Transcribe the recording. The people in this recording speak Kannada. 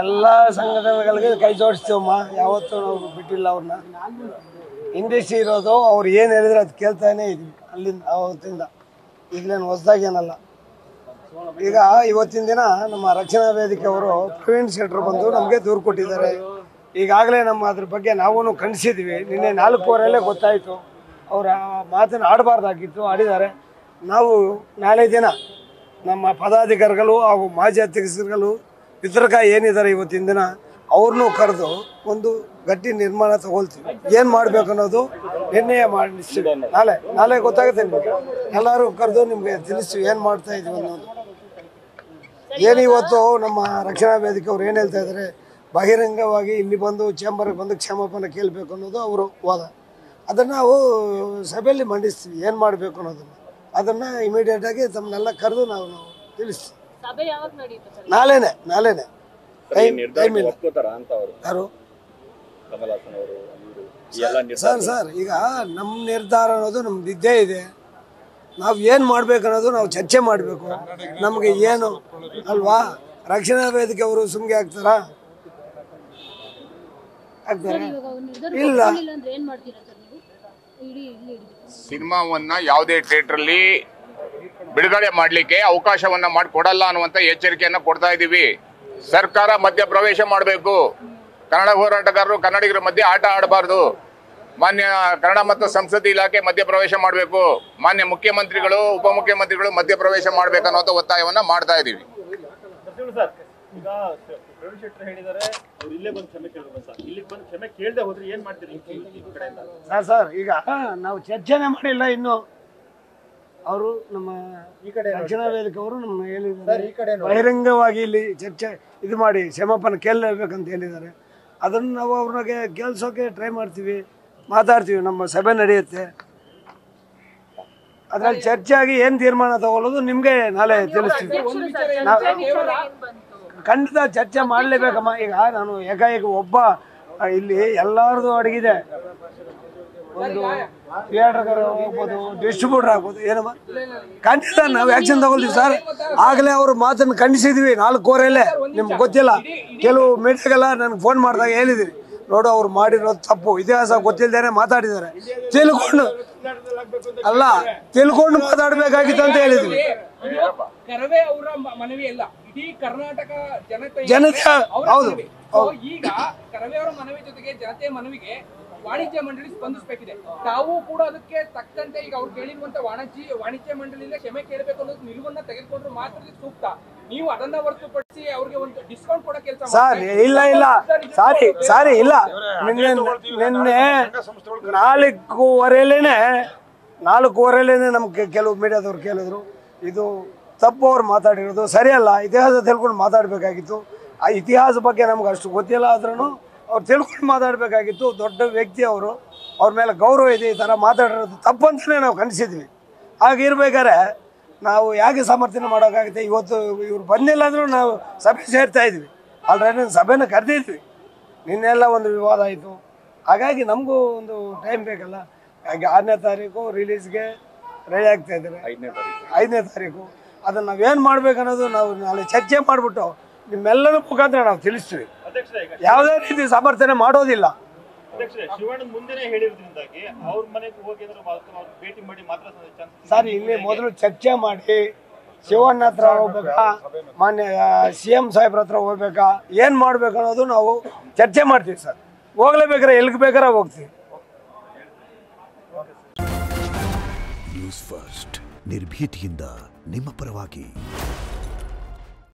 ಎಲ್ಲ ಸಂಘಟನೆಗಳಿಗೆ ಕೈ ಜೋಡಿಸ್ತೀವಮ್ಮ, ಯಾವತ್ತೂ ನಾವು ಬಿಟ್ಟಿಲ್ಲ ಅವ್ರನ್ನ. ಇಂಡಸ್ಟ್ರಿ ಇರೋದು ಅವ್ರು ಏನು ಹೇಳಿದ್ರೆ ಅದು ಕೇಳ್ತಾನೆ ಇದ್ವಿ ಅಲ್ಲಿಂದ ಅವತ್ತಿಂದ. ಈಗಲೇನು ಹೊಸದಾಗೇನಲ್ಲ. ಈಗ ಇವತ್ತಿನ ದಿನ ನಮ್ಮ ರಕ್ಷಣಾ ವೇದಿಕೆ ಅವರು ಪ್ರವೀಣ್ ಶೆಟ್ಟರು ಬಂದು ನಮಗೆ ದೂರು ಕೊಟ್ಟಿದ್ದಾರೆ. ಈಗಾಗಲೇ ನಮ್ಮ ಅದ್ರ ಬಗ್ಗೆ ನಾವು ಖಂಡಿಸಿದ್ವಿ. ನಿನ್ನೆ 4:15 ಗೊತ್ತಾಯಿತು. ಅವರ ಮಾತನ್ನು ಆಡಬಾರ್ದಾಗಿತ್ತು, ಆಡಿದ್ದಾರೆ. ನಾವು ನಾಳೆ ದಿನ ನಮ್ಮ ಪದಾಧಿಕಾರಿಗಳು ಹಾಗೂ ಮಾಜಿ ಅಧ್ಯಕ್ಷರುಗಳು ವಿತರಕ ಏನಿದ್ದಾರೆ ಇವತ್ತಿನ ದಿನ ಅವ್ರನ್ನೂ ಕರೆದು ಒಂದು ಗಟ್ಟಿ ನಿರ್ಮಾಣ ತಗೊಳ್ತೀವಿ. ಏನು ಮಾಡಬೇಕು ಅನ್ನೋದು ನಿರ್ಣಯ ಮಾಡಿಸ್ತೀವಿ. ನಾಳೆ ಗೊತ್ತಾಗುತ್ತೆ ನಿಮಗೆ. ಎಲ್ಲರೂ ಕರೆದು ನಿಮಗೆ ತಿಳಿಸ್ತೀವಿ ಏನು ಮಾಡ್ತಾ ಇದೀವಿ ಅನ್ನೋದು. ಏನು ಇವತ್ತು ನಮ್ಮ ರಕ್ಷಣಾ ವೇದಿಕೆ ಅವ್ರು ಏನು ಹೇಳ್ತಾ ಇದ್ದಾರೆ, ಬಹಿರಂಗವಾಗಿ ಇಲ್ಲಿ ಬಂದು ಚೇಂಬರ್ಗೆ ಬಂದು ಕ್ಷಮಾಪಣೆ ಕೇಳಬೇಕು ಅನ್ನೋದು ಅವರು ವಾದ. ಅದನ್ನು ನಾವು ಸಭೆಯಲ್ಲಿ ಮಂಡಿಸ್ತೀವಿ ಏನು ಮಾಡಬೇಕು ಅನ್ನೋದನ್ನು. ಅದನ್ನು ಇಮಿಡಿಯೇಟಾಗಿ ತಮ್ಮನ್ನೆಲ್ಲ ಕರೆದು ನಾವು ತಿಳಿಸ್ತೀವಿ. ನಾಳೆನೆ ಸರ್ ಈಗ ನಮ್ಮ ನಿರ್ಧಾರ ಅನ್ನೋದು ನಮ್ದು ಇದ್ದೇ ಇದೆ. ನಾವು ಏನು ಮಾಡ್ಬೇಕು ಅನ್ನೋದು ನಾವು ಚರ್ಚೆ ಮಾಡಬೇಕು. ನಮಗೆ ಏನು ಅಲ್ವಾ, ರಕ್ಷಣಾ ವೇದಿಕೆ ಅವರು ಸುಮ್ಗೆ ಆಗ್ತಾರಾ? ಇಲ್ಲ. ಸಿನಿಮಾವನ್ನ ಯಾವುದೇ ಥಿಯೇಟರ್ ಅಲ್ಲಿ ಬಿಡುಗಡೆ ಮಾಡಲಿಕ್ಕೆ ಅವಕಾಶವನ್ನ ಮಾಡಿಕೊಡಲ್ಲ ಅನ್ನುವಂತ ಎಚ್ಚರಿಕೆಯನ್ನ ಕೊಡ್ತಾ ಇದ್ದೀವಿ. ಸರ್ಕಾರ ಮಧ್ಯ ಪ್ರವೇಶ ಮಾಡಬೇಕು. ಕನ್ನಡ ಹೋರಾಟಗಾರರು ಕನ್ನಡಿಗರ ಮಧ್ಯೆ ಆಟ ಆಡಬಾರ್ದು. ಮಾನ್ಯ ಕನ್ನಡ ಮತ್ತು ಸಂಸ್ಕೃತಿ ಇಲಾಖೆ ಮಧ್ಯ ಪ್ರವೇಶ ಮಾಡಬೇಕು. ಮಾನ್ಯ ಮುಖ್ಯಮಂತ್ರಿಗಳು ಉಪಮುಖ್ಯಮಂತ್ರಿಗಳು ಮಧ್ಯ ಪ್ರವೇಶ ಮಾಡಬೇಕು ಅನ್ನೋ ಒತ್ತಾಯವನ್ನ ಮಾಡ್ತಾ ಇದ್ದೀವಿ. ಸರ್ ಈಗ ನಾವು ಚರ್ಚೆನೆ ಮಾಡಿಲ್ಲ ಇನ್ನು. ಅವರು ನಮ್ಮ ಈ ಕಡೆ ರಕ್ಷಣಾ ವೇದಿಕೆ ಅವರು ನಮ್ಮ ಹೇಳಿದ್ದಾರೆ, ಬಹಿರಂಗವಾಗಿ ಇಲ್ಲಿ ಚರ್ಚೆ ಇದು ಮಾಡಿ ಕ್ಷಮಾಪಣೆ ಕೇಳಲೇಬೇಕಂತ ಹೇಳಿದ್ದಾರೆ. ಅದನ್ನು ನಾವು ಅವ್ರಿಗೆ ಕೇಳಿಸೋಕೆ ಟ್ರೈ ಮಾಡ್ತೀವಿ, ಮಾತಾಡ್ತೀವಿ. ನಮ್ಮ ಸಭೆ ನಡೆಯುತ್ತೆ, ಅದರಲ್ಲಿ ಚರ್ಚೆ ಆಗಿ ಏನು ತೀರ್ಮಾನ ತಗೊಳ್ಳೋದು ನಿಮಗೆ ನಾಳೆ ತಿಳಿಸ್ತೀವಿ. ಖಂಡಿತ ಚರ್ಚೆ ಮಾಡಲೇಬೇಕಮ್ಮ. ಈಗ ನಾನು ಏಕಾಏಕಿ ಒಬ್ಬ ಇಲ್ಲಿ ಎಲ್ಲರದು ಅಡಗಿದೆ. ಒಂದು ಥಿಯೇಟರ್ ಆಗ್ಬೋದು, ಡಿಸ್ಟ್ರಿಬ್ಯೂಟರ್ ಆಗ್ಬೋದು, ಏನಮ್ಮ ಖಂಡಿತ ನಾವು ಆ್ಯಕ್ಷನ್ ತಗೊಳ್ತೀವಿ ಸರ್. ಆಗಲೇ ಅವ್ರ ಮಾತನ್ನು ಖಂಡಿಸಿದ್ವಿ 4:15. ನಿಮ್ಗೆ ಗೊತ್ತಿಲ್ಲ, ಕೆಲವು ಮೀಡಿಯಾಗೆಲ್ಲ ನನಗೆ ಫೋನ್ ಮಾಡಿದಾಗ ಹೇಳಿದ್ವಿ, ನೋಡು ಅವ್ರು ಮಾಡಿರೋದು ತಪ್ಪು, ಇತಿಹಾಸ ಗೊತ್ತಿಲ್ಲದೇನೆ ಮಾತಾಡಿದ್ದಾರೆ, ತಿಳ್ಕೊಂಡು ಮಾತಾಡಬೇಕಾಗಿತ್ತು ಅಂತ ಹೇಳಿದ್ವಿ. ಜನತೆ ಹೌದು. ಈಗ ಕರವೇ ಅವರ ಮನವಿ ಜೊತೆಗೆ ಜನತೆ ಮನವಿಗೆ ವಾಣಿಜ್ಯ ಮಂಡಳಿ ಸ್ಪಂದಿಸಬೇಕಿದೆ. ತಾವು ಕೂಡ ಅದಕ್ಕೆ ತಕ್ಕಂತೆ ಈಗ ಅವ್ರು ಕೇಳಿರುವಂತ ವಾಣಿಜ್ಯ ಮಂಡಳಿಯಿಂದ ಕ್ಷಮೆ ಕೇಳಬೇಕು ಅನ್ನೋದು ನಿಲುವನ್ನ ತೆಗೆದುಕೊಂಡ್ರು ಮಾತ್ರ ಸೂಕ್ತ. ನೀವು ಅದನ್ನ ಹೊರತುಪಡಿಸಿ ಅವ್ರಿಗೆ ಒಂದು ಡಿಸ್ಕೌಂಟ್ ಕೊಡೋ ಕೆಲಸ ಸರ್ ಇಲ್ಲ ಸಾರಿ ಇಲ್ಲ. ನಿನ್ನೆ 4:15 ನಮ್ಗೆ ಕೆಲವು ಮೀಡಿಯಾದವ್ರು ಕೇಳಿದ್ರು, ಇದು ತಪ್ಪು ಅವ್ರು ಮಾತಾಡಿರೋದು ಸರಿಯಲ್ಲ, ಇತಿಹಾಸ ತಿಳ್ಕೊಂಡು ಮಾತಾಡಬೇಕಾಗಿತ್ತು. ಆ ಇತಿಹಾಸ ಬಗ್ಗೆ ನಮ್ಗೆ ಅಷ್ಟು ಗೊತ್ತಿಲ್ಲ, ಆದ್ರೂ ಅವ್ರು ತಿಳ್ಕೊಂಡು ಮಾತಾಡಬೇಕಾಗಿತ್ತು. ದೊಡ್ಡ ವ್ಯಕ್ತಿ ಅವರು, ಅವ್ರ ಮೇಲೆ ಗೌರವ ಇದೆ. ಈ ಥರ ಮಾತಾಡಿರೋದು ತಪ್ಪಂತಲೇ ನಾವು ಖಂಡಿಸಿದ್ವಿ. ಹಾಗಿರ್ಬೇಕಾದ್ರೆ ನಾವು ಯಾಕೆ ಸಮರ್ಥನೆ ಮಾಡೋಕ್ಕಾಗುತ್ತೆ? ಇವತ್ತು ಇವ್ರು ಬಂದಿಲ್ಲ ಅಂದರೂ ನಾವು ಸಭೆ ಸೇರ್ತಾ ಇದ್ವಿ. ಆಲ್ರೆಡಿ ಸಭೆನ ಕರೆದಿದ್ವಿ. ನಿನ್ನೆಲ್ಲ ಒಂದು ವಿವಾದ ಆಯಿತು. ಹಾಗಾಗಿ ನಮಗೂ ಒಂದು ಟೈಮ್ ಬೇಕಲ್ಲ. ಹಾಗೆ 6ನೇ ತಾರೀಕು ರಿಲೀಸ್ಗೆ ರೆಡಿ ಆಗ್ತಾ ಇದ್ದಾರೆ. 5ನೇ ತಾರೀಕು ಅದನ್ನು ನಾವೇನು ಮಾಡ್ಬೇಕು ಅನ್ನೋದು ನಾವು ನಾಳೆ ಚರ್ಚೆ ಮಾಡಿಬಿಟ್ಟು ನಿಮ್ಮೆಲ್ಲರ ಮುಖಾಂತರ ನಾವು ತಿಳಿಸ್ತೀವಿ. ಯಾವುದೇ ರೀತಿ ಸಮರ್ಥನೆ ಮಾಡೋದಿಲ್ಲ. ಸರ್ ಇಲ್ಲಿ ಮೊದಲು ಚರ್ಚೆ ಮಾಡಿ ಶಿವಣ್ಣ ಹತ್ರ ಹೋಗ್ಬೇಕಾ, ಮಾನ್ಯ CM ಸಾಹೇಬ್ರ ಹತ್ರ ಹೋಗ್ಬೇಕಾ, ಏನು ಮಾಡ್ಬೇಕು ಅನ್ನೋದು ನಾವು ಚರ್ಚೆ ಮಾಡ್ತೀವಿ ಸರ್. ಹೋಗ್ಲೇಬೇಕಾರೆ ಎಲ್ಲಿಗೆ ಬೇಕಾರೆ ಹೋಗ್ತೀವಿ. ನ್ಯೂಸ್ ಫಸ್ಟ್ ನಿರ್ಭೀತಿಯಿಂದ ನಿಮ್ಮ ಪರವಾಗಿ.